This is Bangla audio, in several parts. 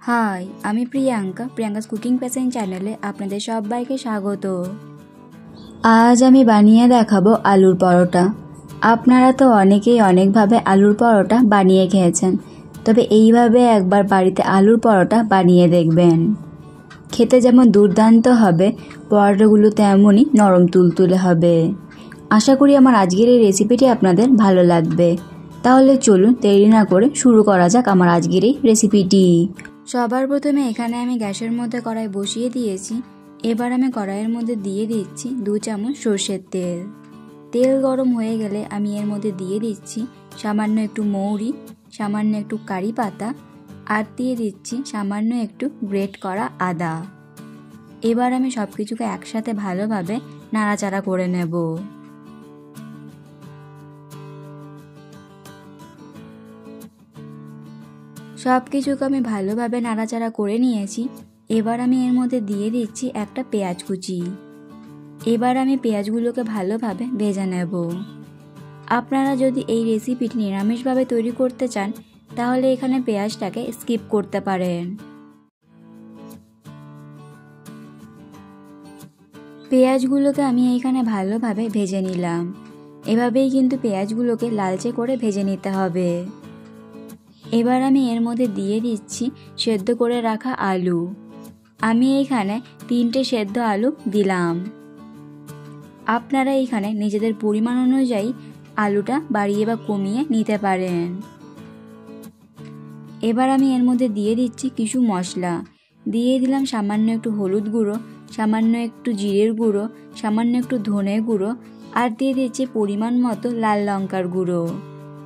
হাই, আমি প্রিয়াঙ্কাস কুকিং প্যাশন চ্যানেলে আপনাদের সবাইকে স্বাগত। আজ আমি বানিয়ে দেখাবো আলুর পরোটা। আপনারা তো অনেকেই অনেকভাবে আলুর পরোটা বানিয়ে খেয়েছেন, তবে এইভাবে একবার বাড়িতে আলুর পরোটা বানিয়ে দেখবেন। খেতে যেমন দুর্দান্ত হবে, পরোটাগুলো তেমনই নরম তুলতুলে হবে। আশা করি আমার আজকের এই রেসিপিটি আপনাদের ভালো লাগবে। তাহলে চলুন দেরি না করে শুরু করা যাক আমার আজকের এই রেসিপিটি। সবার প্রথমে এখানে আমি গ্যাসের মধ্যে কড়াই বসিয়ে দিয়েছি। এবার আমি কড়াইয়ের মধ্যে দিয়ে দিচ্ছি 2 চামচ সর্ষের তেল। তেল গরম হয়ে গেলে আমি এর মধ্যে দিয়ে দিচ্ছি সামান্য একটু মৌরি, সামান্য একটু কারি পাতা আর দিয়ে দিচ্ছি সামান্য একটু গ্রেট করা আদা। এবার আমি সব কিছুকে একসাথে ভালোভাবে নাড়াচাড়া করে নেব। সব কিছুকে আমি ভালোভাবে নাড়াচাড়া করে নিয়েছি। এবার আমি এর মধ্যে দিয়ে দিচ্ছি একটা পেঁয়াজ কুচি। এবার আমি পেঁয়াজগুলোকে ভালোভাবে ভেজে নেব। আপনারা যদি এই রেসিপিটি নিরামিষভাবে তৈরি করতে চান তাহলে এখানে পেঁয়াজটাকে স্কিপ করতে পারেন। পেঁয়াজগুলোকে আমি এইখানে ভালোভাবে ভেজে নিলাম। এভাবেই কিন্তু পেঁয়াজগুলোকে লালচে করে ভেজে নিতে হবে। এবার আমি এর মধ্যে দিয়ে দিচ্ছি সেদ্ধ করে রাখা আলু। আমি এইখানে 3টে সেদ্ধ আলু দিলাম। আপনারা এইখানে নিজেদের পরিমাণ অনুযায়ী আলুটা বাড়িয়ে বা কমিয়ে নিতে পারেন। এবার আমি এর মধ্যে দিয়ে দিচ্ছি কিছু মশলা। দিয়ে দিলাম সামান্য একটু হলুদ গুঁড়ো, সামান্য একটু জিরের গুঁড়ো, সামান্য একটু ধনে গুঁড়ো আর দিয়ে দিচ্ছি পরিমাণ মতো লাল লঙ্কার গুঁড়ো।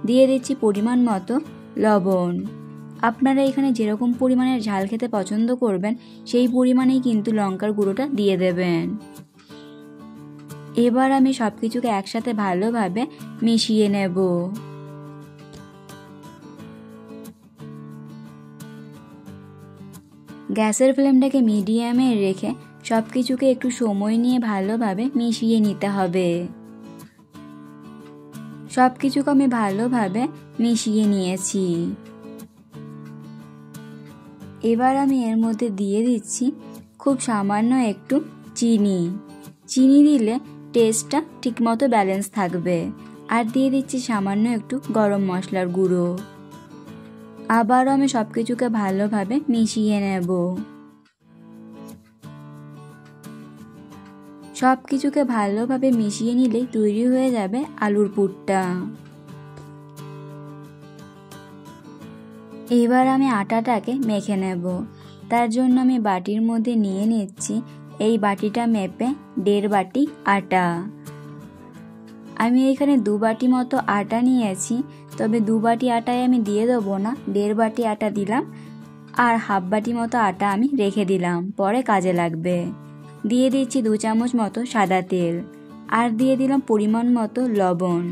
দিয়ে দিচ্ছি পরিমাণ মতো লবণ। আপনারা এখানে যেরকম পরিমাণের ঝাল খেতে পছন্দ করবেন সেই পরিমাণেই কিন্তু লঙ্কার গুঁড়োটা দিয়ে দেবেন। এবার আমি সব কিছুকে একসাথে ভালোভাবে মিশিয়ে নেব। গ্যাসের ফ্লেমটাকে মিডিয়ামে রেখে সব কিছুকে একটু সময় নিয়ে ভালোভাবে মিশিয়ে নিতে হবে। সব কিছুকে আমি ভালোভাবে মিশিয়ে নিয়েছি। এবার আমি এর মধ্যে দিয়ে দিচ্ছি খুব সামান্য একটু চিনি। চিনি দিলে টেস্টটা ঠিকমতো ব্যালেন্স থাকবে। আর দিয়ে দিচ্ছি সামান্য একটু গরম মশলার গুঁড়ো। আবারও আমি সব কিছুকে ভালোভাবে মিশিয়ে নেব। সব কিছুকে ভালোভাবে মিশিয়ে নিলেই তৈরি হয়ে যাবে আলুর পুরটা। এবার আমি আটাটাকে মেখে নেব। তার জন্য আমি বাটির মধ্যে নিয়ে নিচ্ছি এই বাটিটা মেপে 1.5 বাটি আটা। আমি এখানে 2 বাটি মতো আটা নিয়েছি, তবে 2 বাটি আটায় আমি দিয়ে দেবো না, 1.5 বাটি আটা দিলাম আর 1/2 বাটি মতো আটা আমি রেখে দিলাম, পরে কাজে লাগবে। দিয়ে দিচ্ছি 2 চামচ মতো সাদা তেল আর দিয়ে দিলাম পরিমাণ মতো লবণ।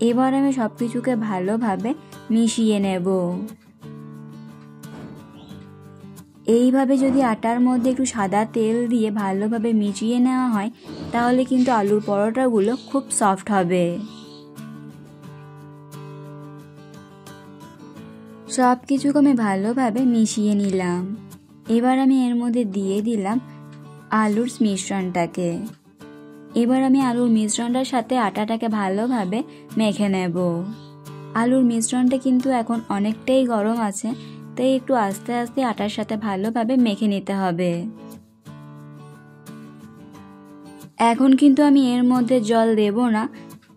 এবার আমি সব কিছুকে ভালোভাবে মিশিয়ে নেব। এইভাবে যদি আটার মধ্যে একটু সাদা তেল দিয়ে ভালোভাবে মিশিয়ে নেওয়া হয় তাহলে কিন্তু আলুর পরোটাগুলো খুব সফট হবে। সব কিছুকে আমি ভালোভাবে মিশিয়ে নিলাম। এবার আমি এর মধ্যে দিয়ে দিলাম আলুর মিশ্রণটাকে। এবার আমি আলুর মিশ্রণটার সাথে আটাটাকে ভালোভাবে মেখে নেব। আলুর মিশ্রণটা কিন্তু এখন অনেকটাই গরম আছে, তাই একটু আস্তে আস্তে আটার সাথে ভালোভাবে মেখে নিতে হবে। এখন কিন্তু আমি এর মধ্যে জল দেব না।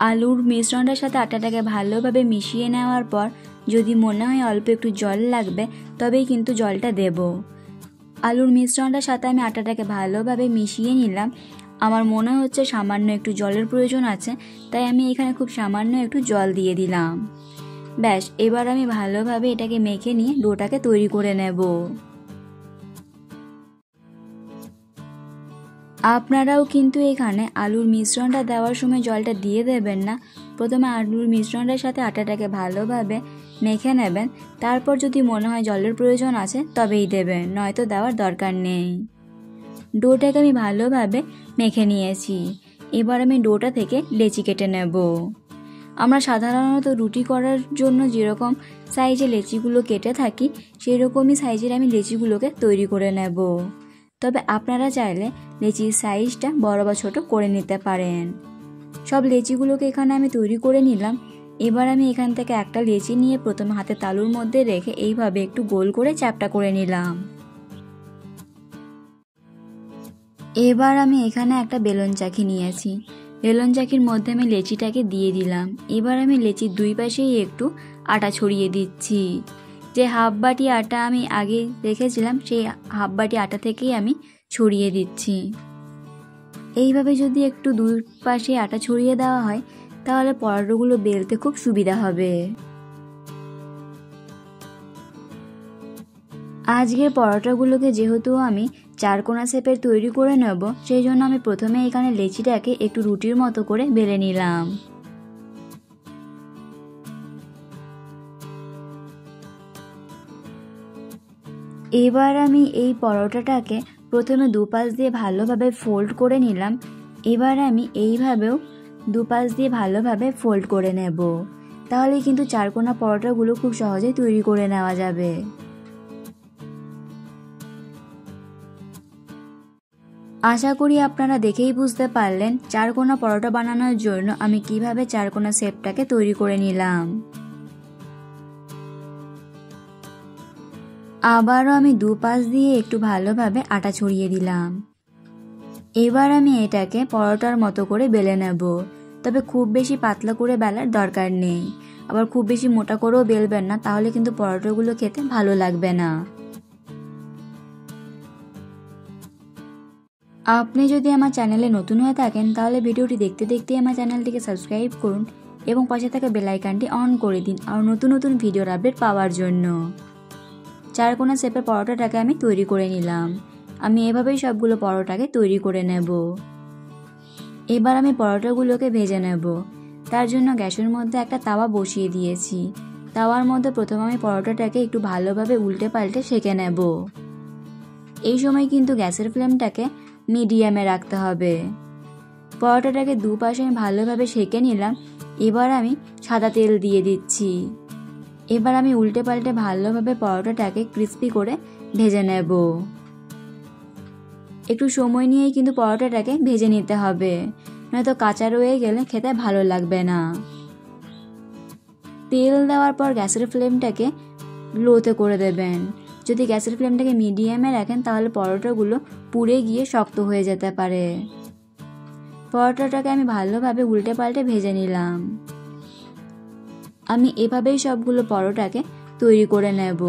আলুর মিশ্রণটার সাথে আটাটাকে ভালোভাবে মিশিয়ে নেওয়ার পর যদি মনে হয় অল্প একটু জল লাগবে তবেই কিন্তু জলটা দেব। আলুর মিশ্রণটার সাথে আমি আটাটাকে ভালোভাবে মিশিয়ে নিলাম। আমার মনে হচ্ছে সামান্য একটু জলের প্রয়োজন আছে, তাই আমি এখানে খুব সামান্য একটু জল দিয়ে দিলাম। ব্যাস, এবার আমি ভালোভাবে এটাকে মেখে নিয়ে ডোটাকে তৈরি করে নেব। আপনারাও কিন্তু এখানে আলুর মিশ্রণটা দেওয়ার সময় জলটা দিয়ে দেবেন না। প্রথমে আলুর মিশ্রণটার সাথে আটাটাকে ভালোভাবে মেখে নেবেন, তারপর যদি মনে হয় জলের প্রয়োজন আছে তবেই দেবেন, নয়তো দেওয়ার দরকার নেই। ডোটাকে আমি ভালোভাবে মেখে নিয়েছি। এবার আমি ডোটা থেকে লেচি কেটে নেব। আমরা সাধারণত রুটি করার জন্য যেরকম সাইজে লেচিগুলো কেটে থাকি সেই রকমই সাইজের আমি লেচিগুলোকে তৈরি করে নেব। তবে আপনারা চাইলে লেচির সাইজটা বড় বা ছোট করে নিতে পারেন। সব লেচিগুলোকে এখানে আমি তৈরি করে নিলাম। এবার আমি এখান থেকে একটা লেচি নিয়ে প্রথমে হাতে তালুর মধ্যে রেখে এইভাবে একটু গোল করে চ্যাপ্টা করে নিলাম। এবার আমি এখানে একটা বেলুন চাকি নিয়েছি। বেলুন চাকির মধ্যে আমি লেচিটাকে দিয়ে দিলাম। এবার আমি লেচির দুই পাশেই একটু আটা ছড়িয়ে দিচ্ছি। যে হাফ বাটি আটা আমি আগে রেখেছিলাম সেই হাফ বাটি আটা থেকেই আমি ছড়িয়ে দিচ্ছি। এইভাবে যদি একটু দুই পাশে আটা ছড়িয়ে দেওয়া হয় তাহলে পরোটাগুলো বেলতে খুব সুবিধা হবে। আজকের পরোটাগুলোকে যেহেতু আমি চারকোনা শেপের তৈরি করে নেব সেই জন্য আমি প্রথমে এখানে লেচিটাকে একটু রুটির মতো করে বেলে নিলাম। এবার আমি এই পরোটাটাকে প্রথমে দুপাশ দিয়ে ভালোভাবে ফোল্ড করে নিলাম। এবার আমি এইভাবেও দুপাশ দিয়ে ভালোভাবে ফোল্ড করে নেব। তাহলে কিন্তু চারকোনা পরোটাগুলো খুব সহজেই তৈরি করে নেওয়া যাবে। আশা করি আপনারা দেখেই বুঝতে পারলেন চারকোনা পরোটা বানানোর জন্য আমি কিভাবে চারকোনা শেপটাকে তৈরি করে নিলাম। আবারও আমি দুপাশ দিয়ে একটু ভালোভাবে আটা ছড়িয়ে দিলাম। এবার আমি এটাকে পরোটার মতো করে বেলে নেব। তবে খুব বেশি পাতলা করে বেলার দরকার নেই, আবার খুব বেশি মোটা করেও বেলবেন না, তাহলে কিন্তু পরোটাগুলো খেতে ভালো লাগবে না। আপনি যদি আমার চ্যানেলে নতুন হয়ে থাকেন তাহলে ভিডিওটি দেখতে দেখতেই আমার চ্যানেলটিকে সাবস্ক্রাইব করুন এবং পাশে থাকা বেল আইকনটি অন করে দিন আর নতুন নতুন ভিডিওর আপডেট পাওয়ার জন্য। চারকোনা শেপের পরোটাটাকে আমি তৈরি করে নিলাম। আমি এভাবেই সবগুলো পরোটাকে তৈরি করে নেব। এবার আমি পরোটাগুলোকে ভেজে নেব। তার জন্য গ্যাসের মধ্যে একটা তাওয়া বসিয়ে দিয়েছি। তাওয়ার মধ্যে প্রথমে আমি পরোটাটাকে একটু ভালোভাবে উল্টে পাল্টে সেঁকে নেব। এই সময় কিন্তু গ্যাসের ফ্লেমটাকে মিডিয়ামে রাখতে হবে। পরোটাটাকে দুপাশে আমি ভালোভাবে সেঁকে নিলাম। এবার আমি সাদা তেল দিয়ে দিচ্ছি। এবার আমি উল্টে পাল্টে ভালোভাবে পরোটাটাকে ক্রিস্পি করে ভেজে নেব। একটু সময় নিয়েই কিন্তু পরোটাটাকে ভেজে নিতে হবে, নয়তো কাঁচা রয়ে গেলে খেতে ভালো লাগবে না। তেল দেওয়ার পর গ্যাসের ফ্লেমটাকে লোতে করে দেবেন। যদি গ্যাসের ফ্লেমটাকে মিডিয়ামে রাখেন তাহলে পরোটাগুলো পুড়ে গিয়ে শক্ত হয়ে যেতে পারে। পরোটাটাকে আমি ভালোভাবে উল্টে পাল্টে ভেজে নিলাম। আমি এভাবেই সবগুলো পরোটাকে তৈরি করে নেব।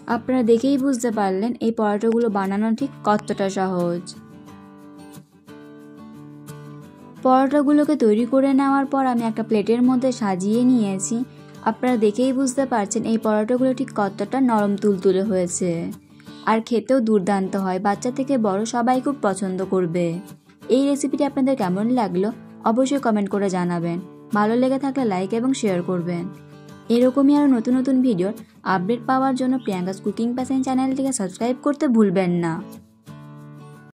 আপনারা দেখেই বুঝতে পারলেন এই পরোটাগুলো বানানো ঠিক কতটা সহজ। পরোটাগুলোকে তৈরি করে নেওয়ার পর আমি একটা প্লেটের মধ্যে সাজিয়ে নিয়েছি। আপনারা দেখেই বুঝতে পারছেন এই পরোটাগুলো ঠিক কতটা নরম তুলতুলে হয়েছে আর খেতেও দুর্দান্ত হয়। বাচ্চা থেকে বড় সবাই খুব পছন্দ করবে। এই রেসিপিটি আপনাদের কেমন লাগলো অবশ্যই কমেন্ট করে জানাবেন। ভালো লেগে থাকলে লাইক এবং শেয়ার করবেন। এরকমই আরও নতুন নতুন ভিডিওর আপডেট পাওয়ার জন্য প্রিয়াঙ্কাস কুকিং প্যাশন চ্যানেলটিকে সাবস্ক্রাইব করতে ভুলবেন না।